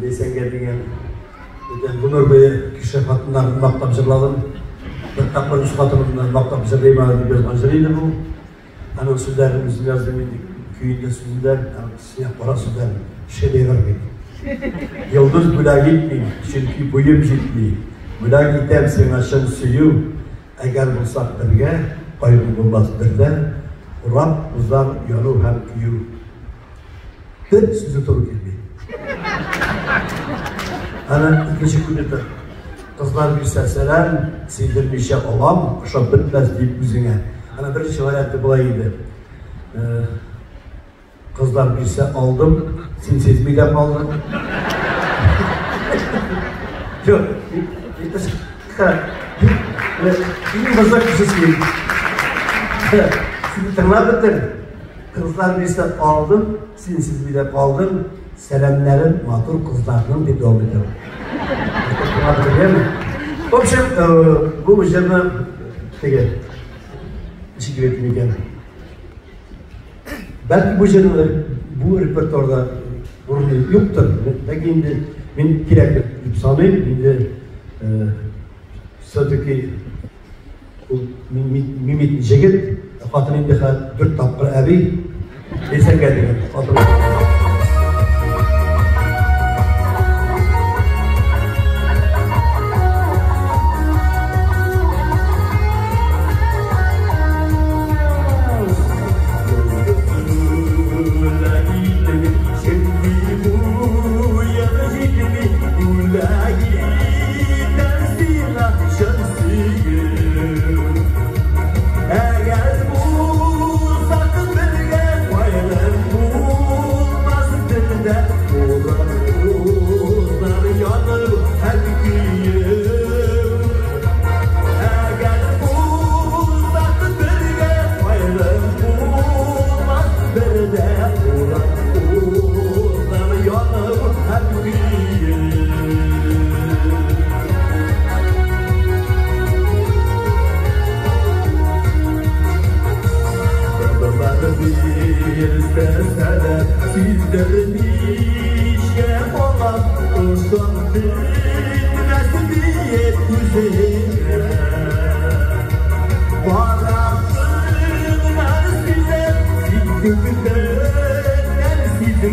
Leysen geldiğin ömür boyu kişi hatınlarını maktap jırladım. Bir tapır üst hatırından maktap jırlayma diye yazgan jırıydı bu. Hani o sözlerimizin yazdığım köyünde sözler, siyah para sözler şey vermedi. Yıldız bula gitmeyin, çünkü boyum gitmeyin. Bula gitem sen aşağı suyu, eğer bulsak birge, ayrı bulmaz birden, Rab uzar yanı hem küyü. Bir sözü doğru gelmeyin. Hani ikinci günde kızlar bir seselen, sildirmişe olam, aşağı bitmez deyip yüzüne. Hani bir şivaretti bulaydı. Kızlar birse aldım, sen sezmeyle aldın. Yok, iyi kızlar bir ses değil. Şimdi tırnağı kızlar birse aldım, sen sezmeyle aldın. Selamlarım matur kızlarının bir doğum ediyor. Tırnağı değil mi? В общем, bu üzerine teşekkür ettim iken. Belki bu üzerine bu repertuarda burnu yoktur. Belki ben kirek sanayım. Şimdi sadece Mehmet Cegit, Fatih'in de 4 tapır abi, Leysen geldi.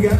Gel